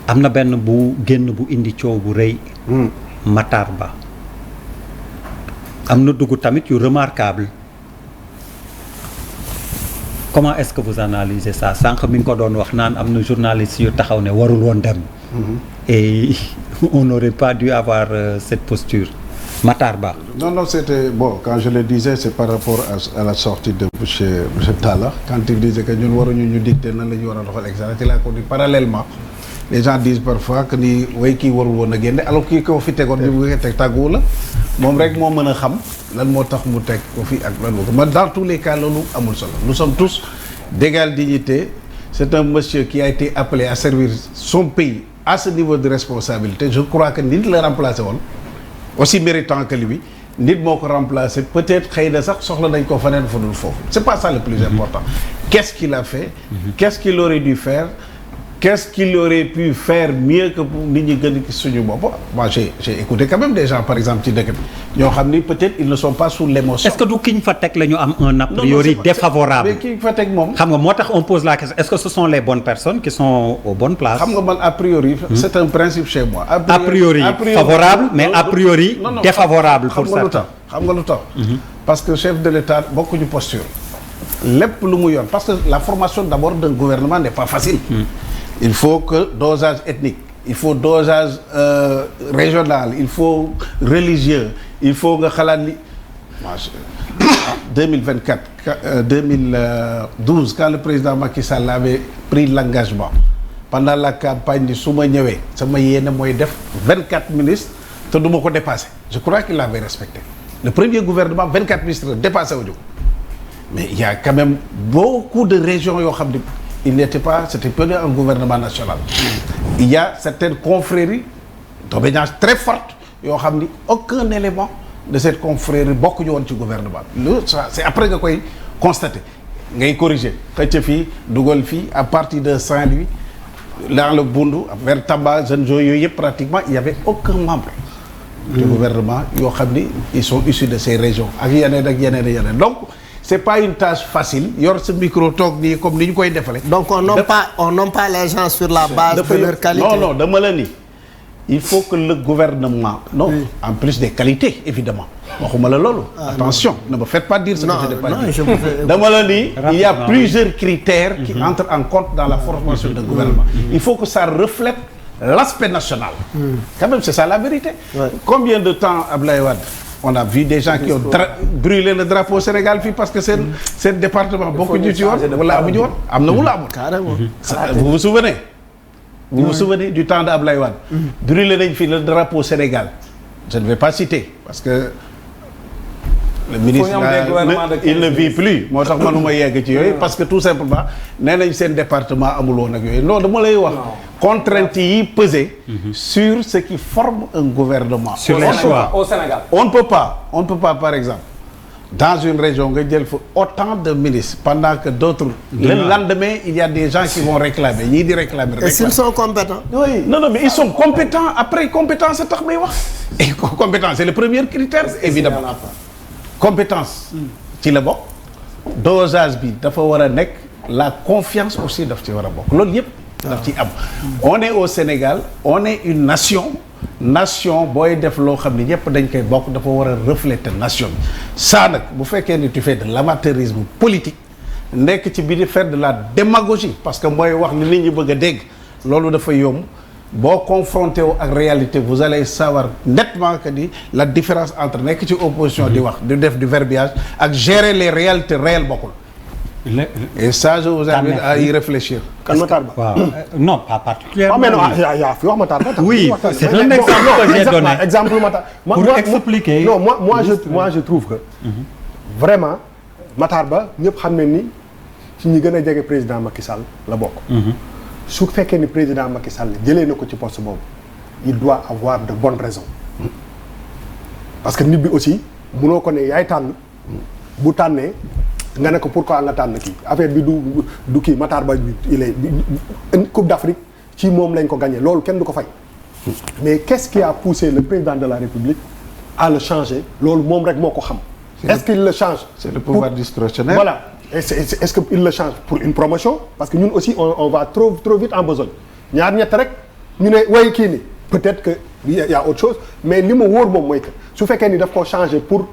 am na benn bu génn bu indi coow bu rëy. Matar Ba. am na dugg tamit yu remarquable comment est-ce que vous analysez ça sànq mi ngi ko doon wax naan am na journaliste yu taxaw ne warul woon dem. et on n'aurait pas dû avoir cette posture. Matar Ba. Non, c'était bon. Quand je le disais, c'est par rapport à la sortie de monsieur Talla. Quand il disait que ñun waruñu ñu dicter nan la ñu war a doxal exact il a ko dit parallèlement. Les gens disent parfois que ni way kii warul woon a génne alors kii ko fi tegoon ñu ngi teg tàgguwu la moom rek moo mën a xam lan moo tax mu teg ko fi ak lan moo ko mais dans tous les cas loolu amul solo nous sommes tous d'égale dignité. C'est un monsieur qui a été appelé à servir son pays à ce niveau de responsabilité. Je crois que nit la remplacé woon aussi méritant que lui nit moo ko remplacé peut-être xëy na sax soxla nañ ko faneen fa dul foofu c'est pas ça le plus important. Qu'est-ce qu'il a fait? Qu'est-ce qu'il aurait dû faire? Qu'est-ce qu'il aurait pu faire mieux que nit ñi gën a suñu bopp? Moi j'ai écouté quand même des gens par exemple ci dëkk bi ñoo xam ni peut-être ils ne sont pas sous l'émotion. Est-ce que du ki ñu fa teg la ñu am un a priori défavorable? mais ki ñu fa teg moom. xam nga moo tax on pose la question est-ce que ce sont les bonnes personnes qui sont aux bonnes places? xam nga man a priori. c'est un principe chez moi. a priori favorable mais a priori défavorable pour certains. xam nga lu tax parce que chef de l'État bokkuñu posture. lépp lu mu yoon parce que la formation d'abord d'un gouvernement n'est pas facile. Il faut que dosage ethnique, il faut dosage régional, il faut religieux, il faut nga xalaat li 2024 2012 quand le président Macky Sall avait pris l'engagement pendant la campagne ni su ma ñëwee sama yéene mooy def 24 ministres te du ma ko dépasser je crois qu'il l'avait respecté le premier gouvernement 24 ministres dépassé wuñu ko mais il y a quand même beaucoup de régions yoo xam ne il n'était pas, c'était pas un gouvernement national. Il y a certaines confréries d'obédience très fortes yoo xam ni aucun élément de cette confrérie bokkuñu woon ci gouvernement bi. C'est après nga koy constater ngay corriger xëcc fii dugal fii à partir de Saint-Louis dans le Bundu vers Tamba Zone yooyu yëpp pratiquement il y avait aucun membre du gouvernement yoo xam ni ils sont issus de ces régions ak yeneen donc c'est pas une tâche facile yor sa micro toog nii comme ni ñu koy defalee. Donc on nomme pas les gens sur la base de leur qualité. Non dama la ni il faut que le gouvernement en plus des qualités évidemment waxuma la loolu. Attention ne me faites pas dire ce que je n'ai pas dit. Dama la ni il y a plusieurs critères qui entrent en compte dans la formation d'un gouvernement. Il faut que ça reflète l'aspect national. Quand même c'est ça la vérité. Combien de temps Abdoulaye Wade on a vu des gens qui ont brûlé le drapeau Sénégal fii parce que seen département bokkuñu ci woon wala amuñu woon am na wala amul. Carrément. Vous vous souvenez? Vous vous souvenez du temps de Abdoulaye Wade? Brûlé nañ fii le drapeau Sénégal. Je ne vais pas citer parce que le ministre il ne vit plus moo tax manuma yegg ci yooyu parce que tout simplement nee nañ seen département amul woon ak yooyu non dama lay wax contraintes yi peser sur ce qui forme un gouvernement sur les choix au Sénégal. On ne peut pas par exemple dans une région nga jël fa autant de ministres pendant que d'autres le lendemain il y a des gens qui vont réclamer ñii di réclamer. Et s'ils sont compétents. Oui. Non mais ils sont compétents après compétence tax may wax et compétence c'est le premier critère évidemment compétence ci la bokk dosage bi dafa war a nekk la confiance aussi daf ci war a bokk loolu yëpp daf ci am on est au Sénégal on est une nation booy def loo xam ne ñëpp dañ koy bokk dafa war a refléter nation bi ça nag bu fekkee ni tu fais de l'amateurisme politique nekk ci biir faire de la démagogie parce que mooy wax li nit ñi bëgg a dégg loolu dafa yomb boo confronté wu ak réalité vous allez savoir nettement que ni la différence entre nekk ci opposition di wax di def du verbiage ak gérer les réalités réelles bokkul. Et ça je vous invite à y réfléchir. Kan Matar Ba. waaw non pas particulièrement. mais non yaa fi wax Matar Ba. Oui, c'est un exemple que j'ai donné. Exemple Matar. Pour expliquer. Non moi je trouve que. Vraiment Matar Ba ñëpp xam nañ ni ci ñi gën a jege président Macky Sall la bokk. su fekkee ni président Macky Sall jëlee na ko ci poste boobu il doit avoir de bonnes raisons parce que nit bi aussi munoo ko ne yaay tànn bu tànnee nga ne ko pourquoi nga tànn kii affaire bi du kii Matar Ba il est Coupe d'Afrique ci moom lañ ko gagné loolu kenn du ko fay mais qu'est-ce qui a poussé le président de la République à le changer loolu moom rek moo ko xam est-ce qu'il le change C'est le pouvoir discrétionnaire. Voilà. Est-ce qu'il le change pour une promotion parce que ñun aussi on va trop vite en besogne ñaar ñett rek ñu ne way kii ni peut-être que y a autre chose mais li ma wóor moom mooy que su fekkee ni daf ko changer pour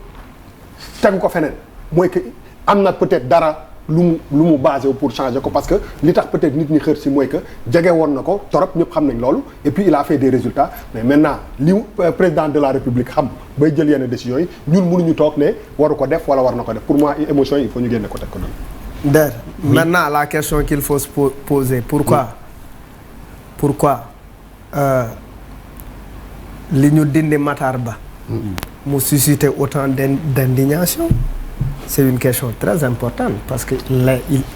tegu ko feneen mooy que am na peut-être dara lu mu basé wu pour changer ko parce que li tax peut-être nit ñi xër si mooy que jege woon na ko torop ñëpp xam nañ loolu et puis il a fait des résultats mais maintenant li président de la République xam bay jël yenn décisions yi ñun mënuñu toog ne waru ko def wala war na ko def pour moi émotion yi il faut ñu génne ko teg ko noonu. Der maintenant la question qu'il faut se poser pourquoi li ñu dindi Matar Ba mu susciter autant d'indignation. C'est une question très importante parce que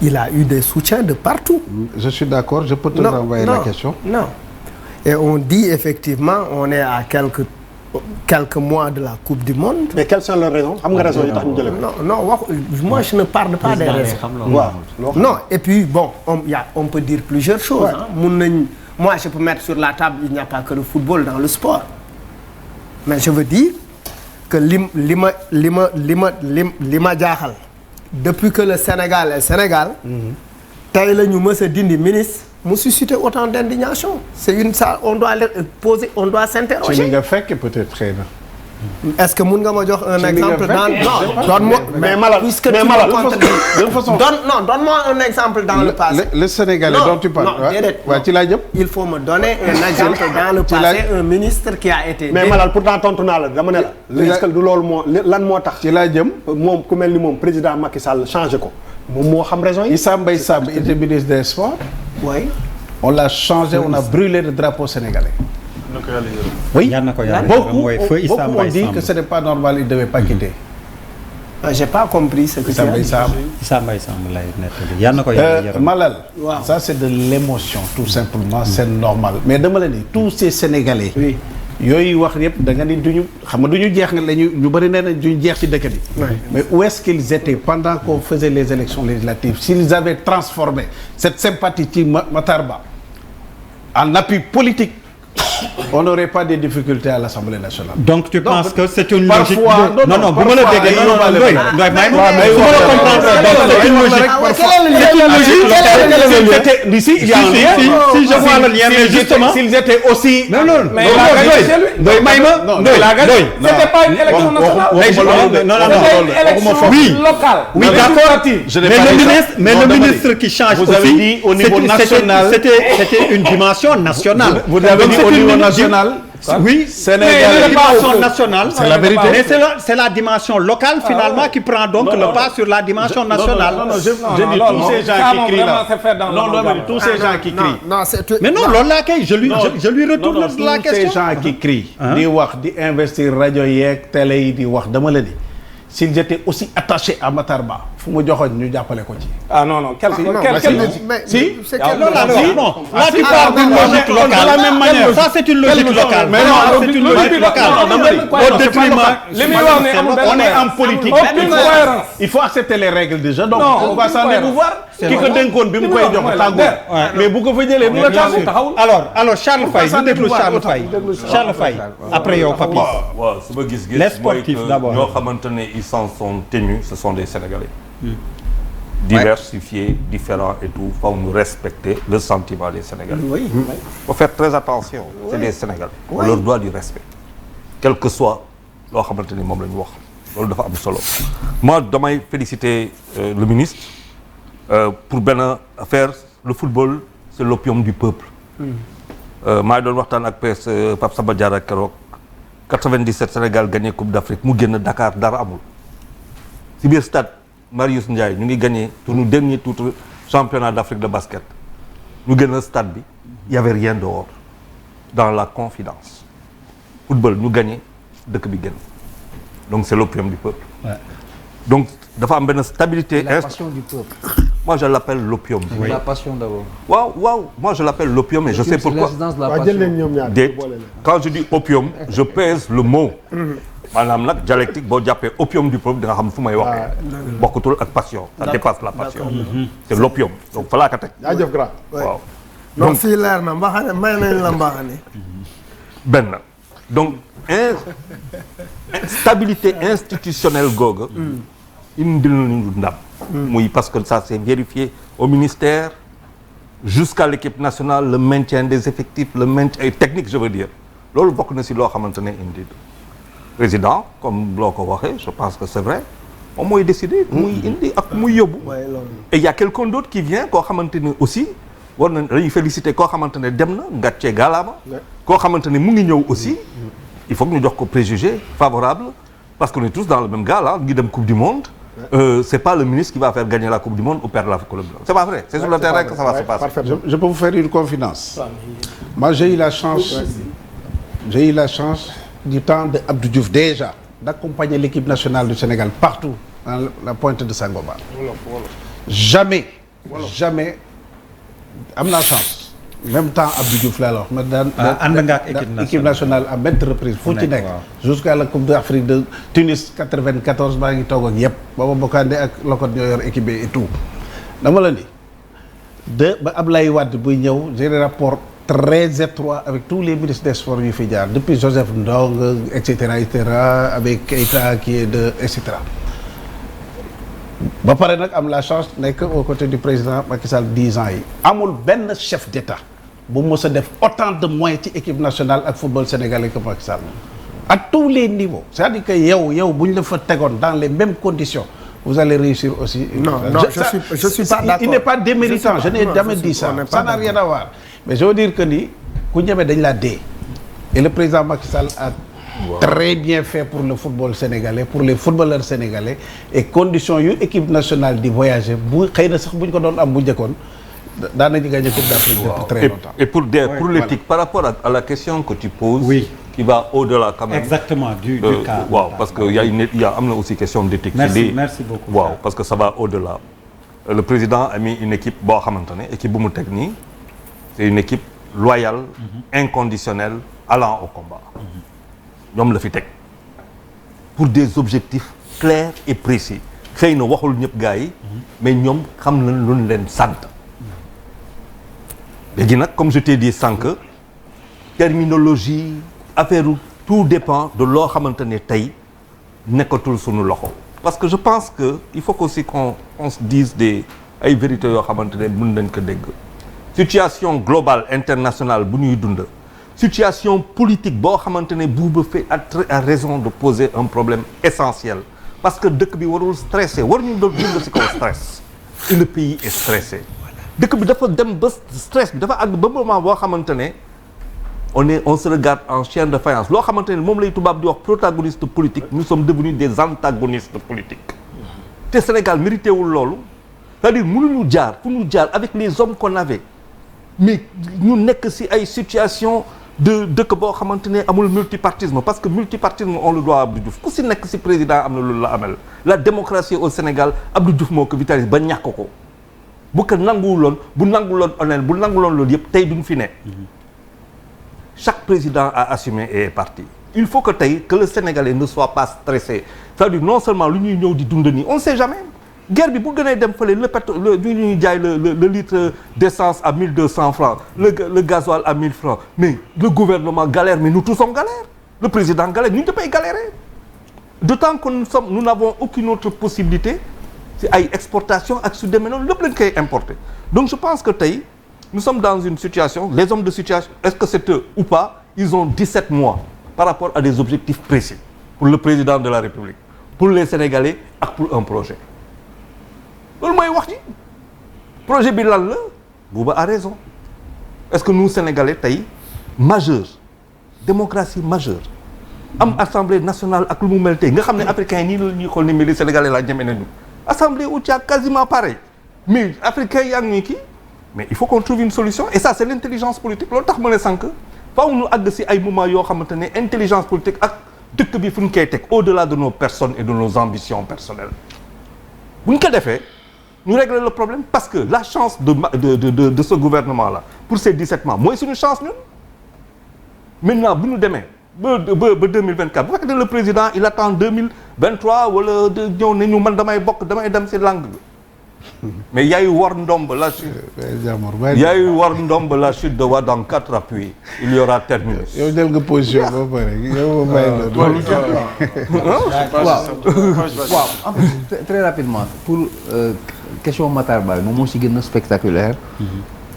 il a eu des soutiens de partout. Je suis d'accord, je peux te renvoyer la question. Non. Et on dit effectivement, on est à quelques mois de la Coupe du Monde. Mais quelles sont leurs raisons? Xam nga raison yi tax ñu jëlee ko. Non, moi je ne parle pas des raisons. Non, et puis bon, on peut dire plusieurs choses. Ouais. Moi je peux mettre sur la table, il n'y a pas que le football dans le sport. Mais je veux dire que li ma jaaxal depuis que le Sénégal est Sénégal tey la ñu mës a dindi ministre mu susciter autant d'indignation on doit s'interroger. ci li nga fekk peut-être xëy na. Est-ce que mun nga ma jox un exemple donne-moi donne-moi un exemple dans le passé. Le Sénégalais dont tu parles. Non, déedéet. waaw ci laa jëm. Il faut me donner un exemple dans le passé un ministre qui a été. mais Malal pourtant tontu naa la dama ne la. est-ce que du loolu lan moo tax. ci laa jëm. moom ku mel ni moom président Macky Sall changé ko moom moo xam raison yi. Issa Mbaye Samb était ministre des Sports. Oui. On l'a changé, on a brûlé le drapeau sénégalais. Oui, beaucoup on dit que ce n'est pas normal, il ne devait pas quitter. J'ai pas compris ce que tu as dit. Issa Mbaye Samb lay nettali yal na ko yàlla yaram. Malal, ça c'est de l'émotion tout simplement, c'est normal. Mais dama la ni tous ces Sénégalais. Oui. Yooyu wax yëpp da nga ni duñu xam nga duñu jeex nga lañu ñu bëri nee na duñu jeex ci dëkk bi. Mais où est-ce qu'ils étaient pendant qu'on faisait les élections législatives? S'ils avaient transformé cette sympathie ci Matar Ba en appui politique, on n'aurait pas de difficultés à l'Assemblée nationale. Donc tu penses que c'est une logique. Non, bu ma la déggee c'est une logique. Si je vois le lien, mais justement s'ils étaient aussi. Non, c'était pas une élection nationale. Oui, d'accord. Mais le ministre qui change vous avez dit au niveau national. C'était une dimension nationale. Vous avez dit au niveau national. Oui, Sénégal, dimension nationale. C'est la vérité. Mais c'est la dimension locale finalement qui prend donc le pas sur la dimension nationale. Non, je dis tous ces gens qui crient là. Non, tous ces gens qui crient. Mais non, loolu laa kay je lui retourne la question. Tous ces gens qui crient. di wax di investir rajo yeeg télé yi di wax dama la ni. S'ils étaient aussi attachés à Matar Ba fu mu joxoon ñu jàppale ko ci. Ah non, quel si là tu parles d'une logique locale de la même manière. Ça c'est une logique locale. Mais non, c'est une logique locale. Au détriment, on est en politique. Il faut accepter les règles du jeu. Donc on va s'en émouvoir. ki ko dénkoon bi mu koy jox tàggu. Mais bu ko fa jëlee bu la taxawul. Alors Charles Faye ñu déglu Charles Faye après yow Papis. waaw su ma gis-gis. Les sportifs d'abord. ñoo xamante ne ils s'en sont tenus, ce sont des Sénégalais. Diversifiés, différents et tout, faut nous respecter le sentiment des Sénégalais. Oui. Faut faire très attention. C'est des Sénégalais. On leur doit du respect. Quel que soit loo xamante ni moom la ñu wax loolu dafa am solo. Moi damay féliciter le ministre pour benn affaire. Le football c'est l'opium du peuple. maa ngi doon waxtaan ak Pape Samba Diarra keroog 97 Sénégal gagné Coupe d'Afrique mu génn Dakar dara amul. Si biir stade Marius Ndiaye ñu ngi gagné notre dernier titre championnat d'Afrique de basket ñu génn stade bi il y avait rien dehors dans la confidence football ñu gagné dëkk bi génn donc c'est l'opium du peuple. Donc dafa am benn stabilité. La passion du peuple. Moi je l'appelle l'opium. Oui. La passion d'abord. Waaw moi je l'appelle l'opium et je sais pourquoi. Quand je dis opium je pèse le mot. maanaam nag dialectique boo jàppee opium du peuple da nga xam fu may waxee. bokkutul ak passion. ça dépasse la passion. c'est l'opium donc fa laa ko teg. jaajëf grand. waaw. donc fii leer na mbaxane may nañ la mbaxane. benn donc stabilité institutionnelle googa. indil nañu ndam. muy parce que ça c'est vérifié au ministère jusqu'à l'équipe nationale le maintien des effectifs le maintien technique je veux dire loolu bokk na si loo xamante ne indi président comme loo ko waxee je pense que c'est vrai moom mooy décider muy indi ak muy yóbbu et il y a quelqu'un d'autre qui vient koo xamante ne aussi war na dañuy féliciter koo xamante ne dem na gàcce gaalaama koo xamante ne mu ngi ñëw aussi il faut que ñu jox ko préjugé favorable parce qu'on est tous dans le même gars là ngi dem coupe du monde c'est pas le ministre qui va faire gagner la coupe du monde ou perdre la coupe du monde c'est pas vrai c'est sur le terrain que ça va se passer. Je peux vous faire une confidence. Moi j'ai eu la chance du temps de Abdou Diouf déjà d'accompagner l'équipe nationale du Sénégal partout dans la pointe de Sangomar. Jamais am naa chance même temps Abdou Diouf laa la wax ma daan ànd nga ak équipe nationale à maintes reprises fu ci nekk jusqu'à la coupe d'Afrique de Tunis 94 maa ngi toog ak yëpp booba bokkaande ak lokot ñoo yor équipe et tout dama la ni ba Ablaye Wade buy ñëw j'ai des rapports très étroits avec tous les ministres des sports yu fi jaar depuis Joseph Ndong et cetera avec Keïta qui est de et cetera ba pare nag am la chance nekk aux côtés du président Macky Sall 10 ans yi amul benn chef d'État bu mës a def autant de moyens ci équipe nationale ak football sénégalais que Macky Sall à tous les niveaux c'est-à-dire que yow bu ñu la fa tegoon dans les mêmes conditions vous allez réussir aussi. Non, je suis pas d'accord. Il n'est pas déméritant, je n'ai jamais dit ça. Ça n'a rien à voir. Mais je veux dire que ni ku ñeme dañ la dee. Et le président Macky Sall a très bien fait pour le football sénégalais, pour les footballeurs sénégalais et conditions yu équipe nationale di voyager bu xëy na sax bu ñu ko doon am bu njëkkoon daan nañu gagner Coupe d'Afrique depuis très longtemps. Et pour l'éthique par rapport à la question que tu poses. Oui. Qui va au-delà quand même. Exactement du cas. Waaw parce que y a am na aussi question d'éthique. Merci beaucoup. Waaw parce que ça va au-delà. Le président a mis une équipe boo xamante ne équipe bu mu teg nii c'est une équipe loyale, inconditionnelle, allant au combat. ñoom la fi teg pour des objectifs clairs et précis. xëy na waxul ñëpp gars yi. mais ñoom xam nañ lu ñu leen sant. léegi nag comme je t'ai dit sànq terminologie. affaire tout dépend de loo xamante ne tey nekkatul suñu loxo parce que je pense que il faut aussi qu'on se dise ay vérités yoo xamante ne mën nañ ko dégg situation globale internationale bu ñuy dund situation politique boo xamante ne Bouba fait a raison de poser un problème essentiel parce que dëkk bi warul stressé waruñu doon dund ci kaw stress et le pays est stressé dëkk bi dafa dem ba stress bi dafa àgg ba moment boo xamante ne on se regarde en chien de faïence loo xamante ne moom lay tubaab di wax protagoniste politique nous sommes devenus des antagonistes politiques te Sénégal mérité wul loolu c'est-à-dire mënuñu jaar fu ñu jaar avec les hommes qu'on avait mais ñu nekk ci ay situation de dëkk boo xamante ne amul multipartisme parce que multipartisme on le doit Abdou Diouf ku ci nekk ci président am na loolu la amel la démocratie au Sénégal Abdou Diouf moo ko vitalise ba ñàkk ko bu ko nanguwuloon bu nanguloon honnête bu nanguloon loolu yëpp tey duñ fi ne chaque président a assumé et est parti il faut que tey que le Sénégalais ne soit pas stressé c'est-à-dire non seulement lu ñuy ñëw di dund nii on ne sait jamais guerre bi bu gënee dem fële le pétrole ñu ñuy jaay le litre d'essence à 1200 francs le gasoil à 1000 francs mais le gouvernement galère mais nous tous on galère le président galère ñu ñëpp ay galérer d'autant que nous n'avons aucune autre possibilité ci ay exportation ak su demee noonu lépp lañ koy importer donc je pense que tey nous sommes dans une situation les hommes de situation est-ce que c'est eux ou pas ils ont 17 mois par rapport à des objectifs précis pour le président de la République pour les Sénégalais ak pour un projet loolu mooy wax ji projet bi lan la Bouba a raison est-ce que nous Sénégalais tey majeur démocratie majeure am assemblée nationale ak lu mu mel tey nga xam ne africains yi nii la ñuy xool ni mais les Sénégalais la ñeme nañu assemblée où il y a quasiment pareil mais africains yaa ngi kii mais il faut qu'on trouve une solution et ça c'est l'intelligence politique loolu tax ma ne sànq faaw ñu àgg ci ay moments yoo xamante ne intelligence politique ak dëkk bi fu ñu koy teg au-delà de nos personnes et de nos ambitions personnelles bu ñu ko defee ñu régler le problème parce que la chance de ce gouvernement là pour ces 17 mois mooy suñu chance ñun maintenant bu ñu demee ba 2024 bu fekkee ne le président il attend 2023 wala ñëw ne ñu man damay bokk damay dem ci langue bi mais yaayu war ndomb la chute de Wade en 4 appuis il y aura terminus. yow jël nga position ba pare yow ma bàyyi waaw en fait très rapidement pour question Matar Ba moom moo ci gën a spectaculaire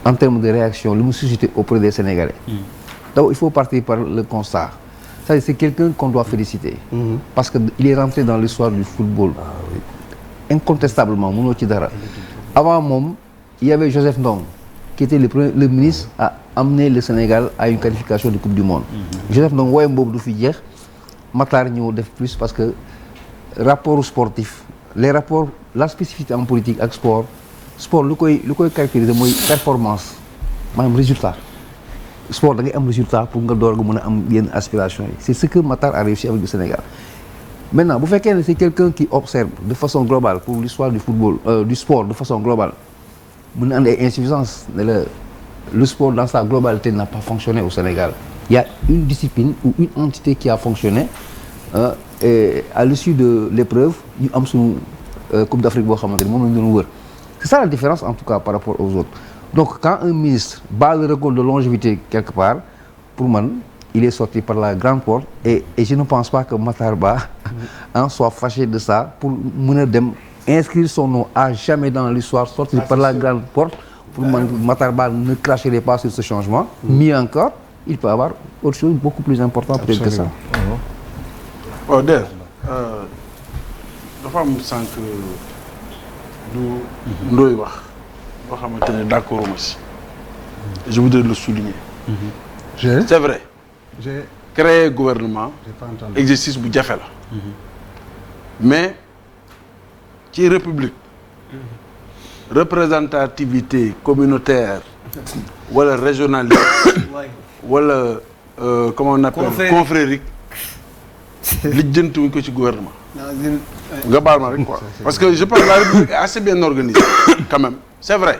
en termes de réaction lu mu suscité auprès des Sénégalais. Donc il faut partir par le constat. C'est quelqu'un qu'on doit féliciter. Parce que il est rentré dans l'histoire du football. Incontestablement mënoo ci dara. Avant moom il y avait Joseph Ndong qui était le ministre à amener le Sénégal à une qualification de Coupe du Monde. Joseph Ndong wooyam boobu du fi jeex Matar ñëw def plus parce que rapport sportif les rapports la spécificité en politique ak sport lu koy caractériser mooy performance maanaam résultat sport da ngay am résultat pour nga door nga mën a am yenn aspiration yi c'est ce que Matar a réussi avec le Sénégal. Maintenant bu fekkee ne c'est quelqu'un qui observe de façon globale pour l'histoire du football du sport de façon globale mën na andi ay insuffisances ne le sport dans sa globalité n'a pas fonctionné au Sénégal. Il y a une discipline ou une entité qui a fonctionné et à l'issue de l'épreuve ñu am suñu Coupe d'Afrique boo xamante ni moom la ñu doon wër. C'est ça la différence en tout cas par rapport aux autres. Donc quand un ministre bat le record de longévité quelque part pour man il est sorti par la grande porte et je ne pense pas que Matar Ba soit fâché de ça pour mën a dem inscrire son nom à jamais dans l'histoire sortir par la grande porte pour man Matar Ba ne cracherait pas sur ce changement. Mieux encore il peut avoir autre chose beaucoup plus important peut-être que ça. waaw Der dafa am sànq lu Ndoye wax boo xamante ne d'accord ma si je voudrais le souligner. C'est vrai. J'ai créé gouvernement pas entendu. exercice bu jafe la mais ci république représentativité communautaire wala régionaliste wala comment on appelle confrérique lijjantiwuñ ko ci gouvernement nga baal ma rek quoi parce que je pense que la république est assez bien organisée quand même c'est vrai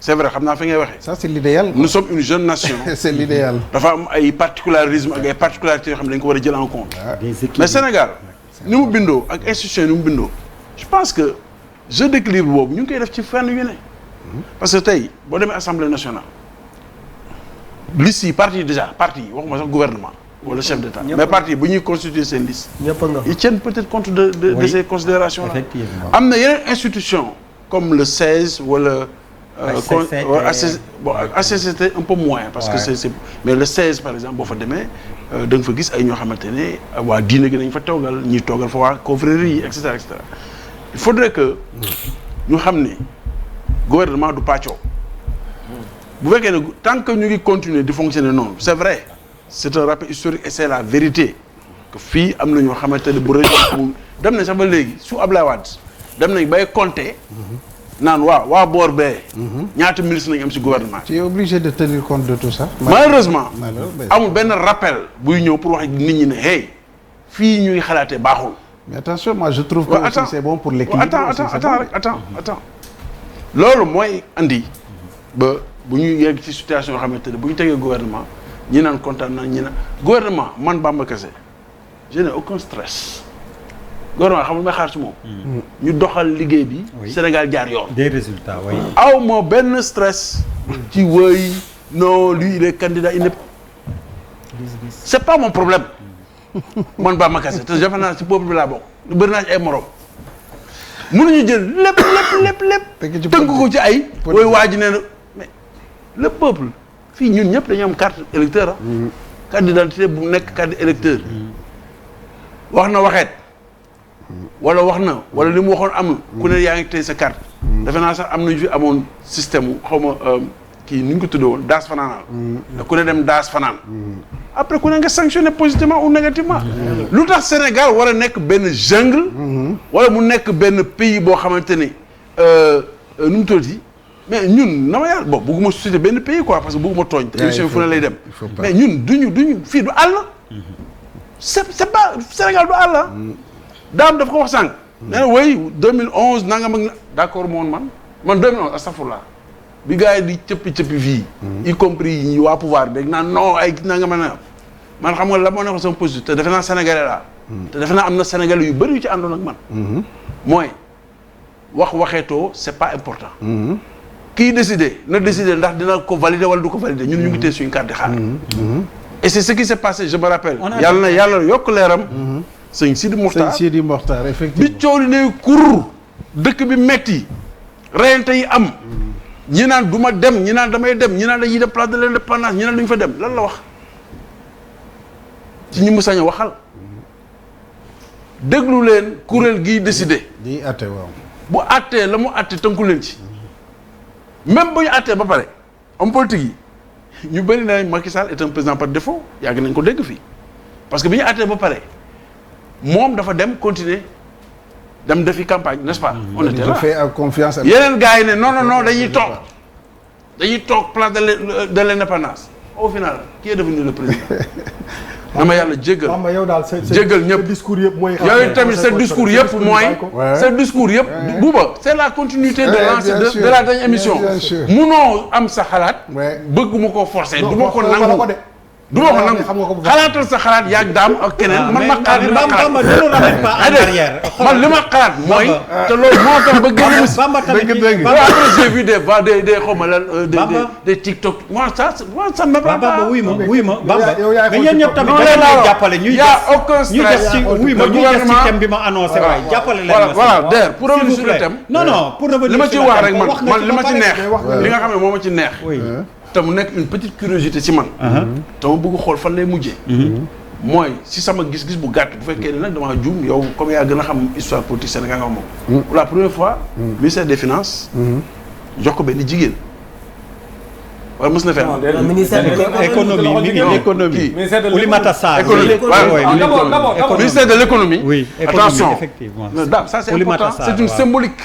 xam naa fi ngay waxee. Ça c'est l'idéal. Nous sommes une jeune nation. C'est l'idéal. dafa am ay particularisme ak ay particularités yoo xam ne dañ ko war a jël en compte. Mais Sénégal ni mu bindoo ak institution ni mu bindoo je pense que jeu d'équilibre boobu ñu ngi koy def ci fànn yu ne. Parce que tey boo demee assemblée nationale liste yi parti déjà parti yi waxuma sax gouvernement wala chef d'État mais parti bu ñuy constituer seen liste. ils tiennent peut-être compte de ces considérations là. Effectivement. Am na yeneen institution comme le 16 wala. HCCT un peu moins parce que c'est mais le 16 par exemple boo fa demee da nga fa gis ay ñoo xamante ne waa diine gi nañ fa toogal ñuy toogal fa waa confrérie yi et cetera et cetera. Il faudrait que ñu xam ne gouvernement du pàccoo bu fekkee ne tant que ñu ngi continuer di fonctionner noonu c'est vrai c'est un rappel historique et c'est la vérité que fii am na ñoo xamante ne bu région dem nañ sax ba léegi su Ablaye Wade dem nañ bay compter naan waa boor bee ñaata ministre nañu am ci gouvernement. Tu es obligé de tenir compte de tout ça. Malheureusement amul benn rappel buy ñëw pour wax nit ñi ne hey fii ñuy xalaatee baaxul. Mais attention, moi je trouve que aussi c'est bon pour l'équilibre. Attends. Loolu mooy andi ba bu ñu yegg ci situation yoo xamante ne bu ñu tegee gouvernement ñi naan kontaan naan ñi naan gouvernement man Bamba Kassé je n'ai aucun stress. gouvernement xam nga may xaar ci moom. ñu doxal liggéey bi. Sénégal jaar yoon. Des résultats oui. aw ma benn stress. ci wëy non lui il est candidat il n'est c'est pas mon problème. man Bamba Kassé te jafe naa ci peuple bi laa bokk bëri naa ci ay morom mënuñu jël lépp tënk ko ci ay wooy waa ji nee na mais le peuple fii ñun ñëpp dañu am carte électeur carte d'identité bu nekk carte électeur wax na waxeet wala li mu waxoon am na ku ne yaa ngi tey sa carte defe naa sax am nañu fi amoon système xaw ma kii ni ñu ko tuddee woon daas fanaanal da ku ne dem daas fanaan après ku ne nga sanctionné positivement ou négativement lu tax Sénégal war a nekk benn jungle wala mu nekk benn pays boo xamante ni nu mu tuddati mais ñun na ma yàlla bon bëgguma susciter benn pays quoi parce que bëgguma tooñ te émission fu ne lay dem mais ñun duñu fii du àll c'est pas Sénégal du àll daam daf ko wax sànq nee na way 2011 nangam ak d'accord moon man 2011 astafurlah bi gars yi di cëppi fii y compris yi waa pouvoir bi naan non ay nangam na man xam nga la moo nekkoon sama position te defe naa sénégalais laa te defe naa am na sénégalais yu bëri yu ci àndoon ak man mooy waxeetoo c'est pas important kii décider na décider ndax dina ko valider wala du ko valider ñun ñu ngi tee suñu carte di xaar et c'est ce qui s'est passé je me rappelle yàlla yokk leeram sëñ Sidi Mokhtar effectivement bi coow li ne kur dëkk bi metti reyante yi am ñi naan du ma dem ñi naan damay dem ñi naan dañuy dem place de l'Indépendance ñi naan duñu fa dem lan la wax ci ñi mu sañ a waxal déglu leen kuréel gii décidé. di àtte waaw. bu àttee la mu àtte tënku leen ci même bu ñu àttee ba pare homme politique yi ñu bëri na Macky Sall est un président par défaut yàgg nañ ko dégg fii parce que bi ñu àttee ba pare moom dafa dem continuer dem defi campagne n'est-ce pas. on était là fait confiance. yeneen gars yi ne non dañuy toog place de l'Indépendance au final qui est devenu le président. dama yàlla jéggal Bamba yow daal jéggal ñëpp discours yëpp mooy. yooyu tamit sa discours yëpp mooy. sa discours yëpp. Bouba c'est la continuité de l'ancien de la dernière émission. munoo am sa xalaat. bëgg ma ko forcer. du ma ko nangu du ma ko nangu xalaatal sa xalaat yaag daam ak keneen. man ma xalaat li ma xalaat man li ma xalaat mooy. te loolu moo tax ba gën a. Bamba tamit après j'ai vu des xaw ma lan des TikTok moi ça me va pas. Bamba wuy ma Bamba. yow mais yéen ñëpp tamit da ngeen jàppale ñuy def ci wuy ma ñuy def ci thème bi ma annoncé waay jàppale leen ma. voilà der pour revenir sur le thème. non pour revenir li ma ci wax rek man li ma ci neex. wax li nga xam ne moo ma ci neex. te mu nekk une petite curiosité ci man. te ma bëgg xool fan lay mujjee. mooy si sama gis-gis bu gàtt bu fekkee ne nag damaa juum yow comme yaa gën a xam histoire politique Sénégal nga moom. pour la première fois. ministère des finances. jox ko benn jigéen. wala mos na fee am. ministère de économie mi ngi économie. Oulimata Sarr. ministère de l'économie. oui attention effectivement. ça c'est important c'est une symbolique.